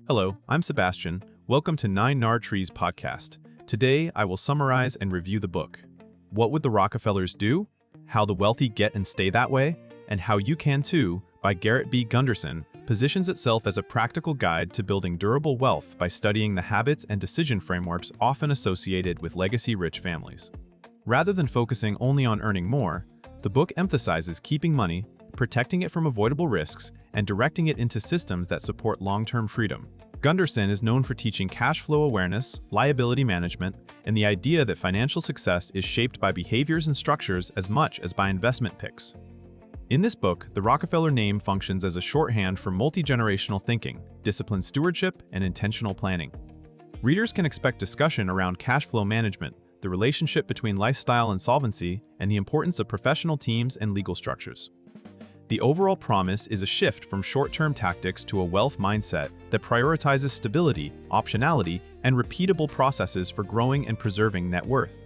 Hello, I'm Sebastian. Welcome to Nine Nar Trees podcast. Today, I will summarize and review the book. What Would the Rockefellers Do? How the Wealthy Get and Stay That Way? And How You Can Too, by Garrett B. Gunderson, positions itself as a practical guide to building durable wealth by studying the habits and decision frameworks often associated with legacy-rich families. Rather than focusing only on earning more, the book emphasizes keeping money, protecting it from avoidable risks, and directing it into systems that support long-term freedom. Gunderson is known for teaching cash flow awareness, liability management, and the idea that financial success is shaped by behaviors and structures as much as by investment picks. In this book, the Rockefeller name functions as a shorthand for multi-generational thinking, disciplined stewardship, and intentional planning. Readers can expect discussion around cash flow management, the relationship between lifestyle and solvency, and the importance of professional teams and legal structures. The overall promise is a shift from short-term tactics to a wealth mindset that prioritizes stability, optionality, and repeatable processes for growing and preserving net worth.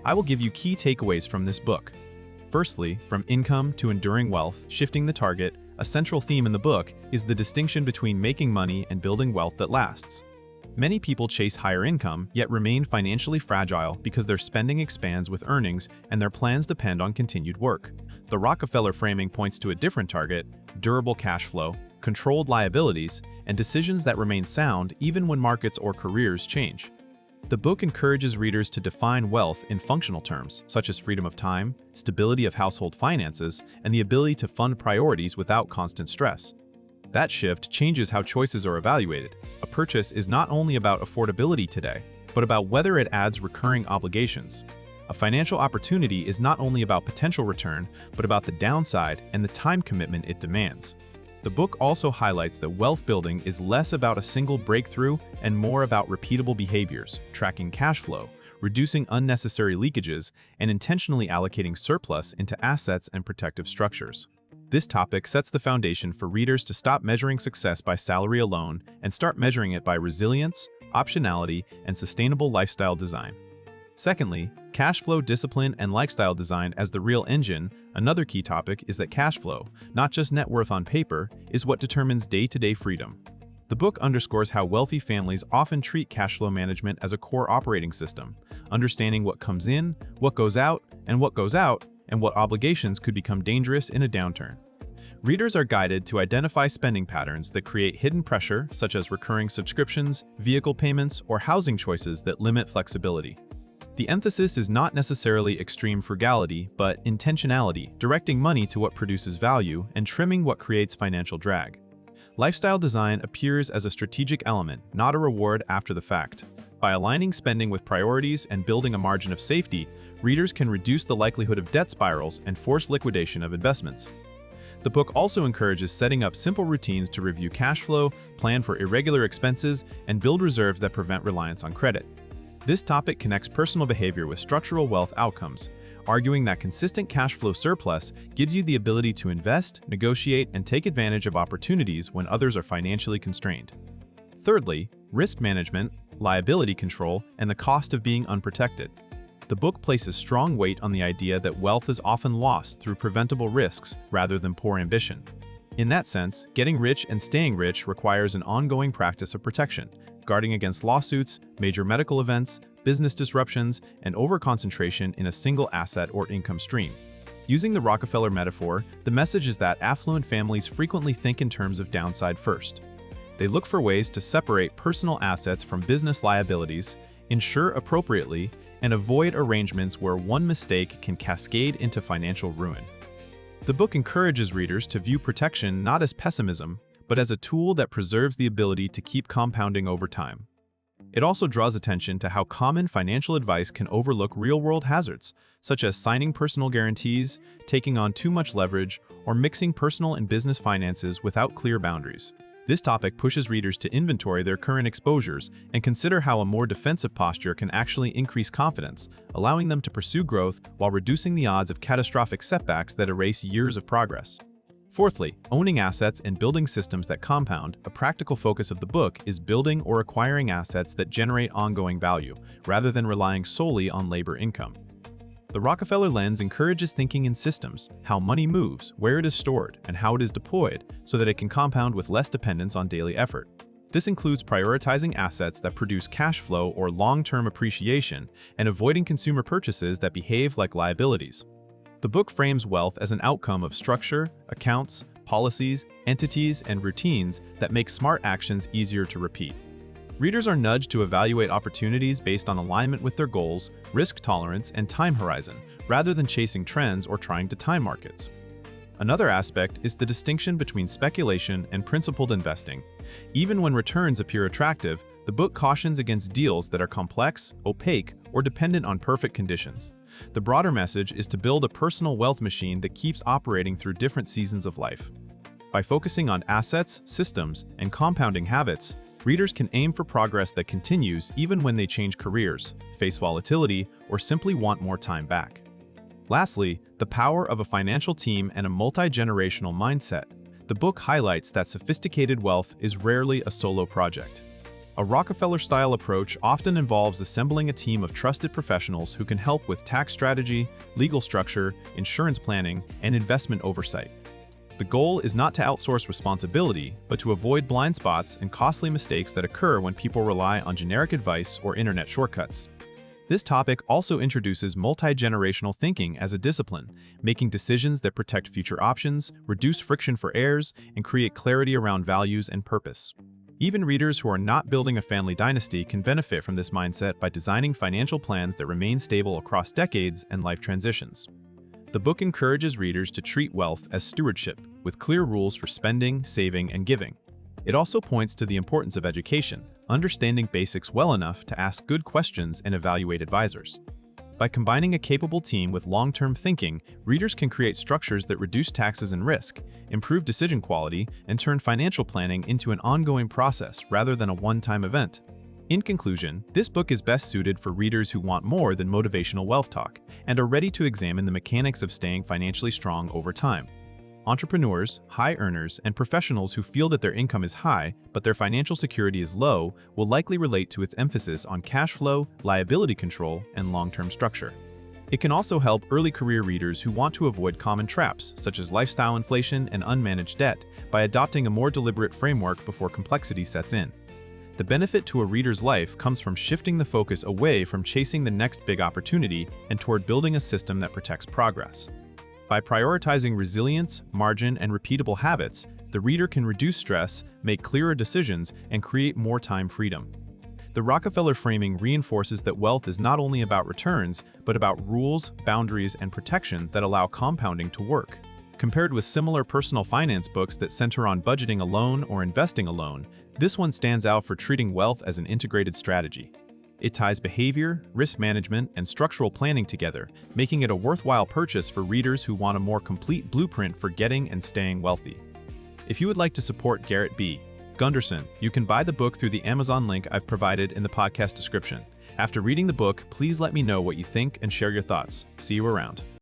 I will give you key takeaways from this book. Firstly, from income to enduring wealth, shifting the target, a central theme in the book is the distinction between making money and building wealth that lasts. Many people chase higher income, yet remain financially fragile because their spending expands with earnings and their plans depend on continued work. The Rockefeller framing points to a different target: durable cash flow, controlled liabilities, and decisions that remain sound even when markets or careers change. The book encourages readers to define wealth in functional terms, such as freedom of time, stability of household finances, and the ability to fund priorities without constant stress. That shift changes how choices are evaluated. A purchase is not only about affordability today, but about whether it adds recurring obligations. A financial opportunity is not only about potential return, but about the downside and the time commitment it demands. The book also highlights that wealth building is less about a single breakthrough and more about repeatable behaviors, tracking cash flow, reducing unnecessary leakages, and intentionally allocating surplus into assets and protective structures. This topic sets the foundation for readers to stop measuring success by salary alone and start measuring it by resilience, optionality, and sustainable lifestyle design. Secondly, cash flow discipline and lifestyle design as the real engine. Another key topic is that cash flow, not just net worth on paper, is what determines day-to-day freedom. The book underscores how wealthy families often treat cash flow management as a core operating system, understanding what comes in, what goes out, and what obligations could become dangerous in a downturn. Readers are guided to identify spending patterns that create hidden pressure, such as recurring subscriptions, vehicle payments, or housing choices that limit flexibility. The emphasis is not necessarily extreme frugality, but intentionality, directing money to what produces value and trimming what creates financial drag. Lifestyle design appears as a strategic element, not a reward after the fact. By aligning spending with priorities and building a margin of safety, readers can reduce the likelihood of debt spirals and force liquidation of investments. The book also encourages setting up simple routines to review cash flow, plan for irregular expenses, and build reserves that prevent reliance on credit. This topic connects personal behavior with structural wealth outcomes, arguing that consistent cash flow surplus gives you the ability to invest, negotiate, and take advantage of opportunities when others are financially constrained. Thirdly, risk management, liability control, and the cost of being unprotected. The book places strong weight on the idea that wealth is often lost through preventable risks rather than poor ambition. In that sense, getting rich and staying rich requires an ongoing practice of protection, guarding against lawsuits, major medical events, business disruptions, and overconcentration in a single asset or income stream. Using the Rockefeller metaphor, the message is that affluent families frequently think in terms of downside first. They look for ways to separate personal assets from business liabilities, insure appropriately, and avoid arrangements where one mistake can cascade into financial ruin. The book encourages readers to view protection not as pessimism, but as a tool that preserves the ability to keep compounding over time. It also draws attention to how common financial advice can overlook real-world hazards, such as signing personal guarantees, taking on too much leverage, or mixing personal and business finances without clear boundaries. This topic pushes readers to inventory their current exposures and consider how a more defensive posture can actually increase confidence, allowing them to pursue growth while reducing the odds of catastrophic setbacks that erase years of progress. Fourthly, owning assets and building systems that compound. A practical focus of the book is building or acquiring assets that generate ongoing value, rather than relying solely on labor income. The Rockefeller lens encourages thinking in systems, how money moves, where it is stored, and how it is deployed, so that it can compound with less dependence on daily effort. This includes prioritizing assets that produce cash flow or long-term appreciation and avoiding consumer purchases that behave like liabilities. The book frames wealth as an outcome of structure, accounts, policies, entities, and routines that make smart actions easier to repeat. Readers are nudged to evaluate opportunities based on alignment with their goals, risk tolerance, and time horizon, rather than chasing trends or trying to time markets. Another aspect is the distinction between speculation and principled investing. Even when returns appear attractive, the book cautions against deals that are complex, opaque, or dependent on perfect conditions. The broader message is to build a personal wealth machine that keeps operating through different seasons of life. By focusing on assets, systems, and compounding habits, readers can aim for progress that continues even when they change careers, face volatility, or simply want more time back. Lastly, the power of a financial team and a multi-generational mindset. The book highlights that sophisticated wealth is rarely a solo project. A Rockefeller-style approach often involves assembling a team of trusted professionals who can help with tax strategy, legal structure, insurance planning, and investment oversight. The goal is not to outsource responsibility, but to avoid blind spots and costly mistakes that occur when people rely on generic advice or internet shortcuts. This topic also introduces multi-generational thinking as a discipline, making decisions that protect future options, reduce friction for heirs, and create clarity around values and purpose. Even readers who are not building a family dynasty can benefit from this mindset by designing financial plans that remain stable across decades and life transitions. The book encourages readers to treat wealth as stewardship, with clear rules for spending, saving, and giving. It also points to the importance of education, understanding basics well enough to ask good questions and evaluate advisors. By combining a capable team with long-term thinking, readers can create structures that reduce taxes and risk, improve decision quality, and turn financial planning into an ongoing process rather than a one-time event. In conclusion, this book is best suited for readers who want more than motivational wealth talk and are ready to examine the mechanics of staying financially strong over time. Entrepreneurs, high earners, and professionals who feel that their income is high but their financial security is low will likely relate to its emphasis on cash flow, liability control, and long-term structure. It can also help early career readers who want to avoid common traps, such as lifestyle inflation and unmanaged debt, by adopting a more deliberate framework before complexity sets in. The benefit to a reader's life comes from shifting the focus away from chasing the next big opportunity and toward building a system that protects progress. By prioritizing resilience, margin, and repeatable habits, the reader can reduce stress, make clearer decisions, and create more time freedom. The Rockefeller framing reinforces that wealth is not only about returns, but about rules, boundaries, and protection that allow compounding to work. Compared with similar personal finance books that center on budgeting alone or investing alone, this one stands out for treating wealth as an integrated strategy. It ties behavior, risk management, and structural planning together, making it a worthwhile purchase for readers who want a more complete blueprint for getting and staying wealthy. If you would like to support Garrett B. Gunderson, you can buy the book through the Amazon link I've provided in the podcast description. After reading the book, please let me know what you think and share your thoughts. See you around.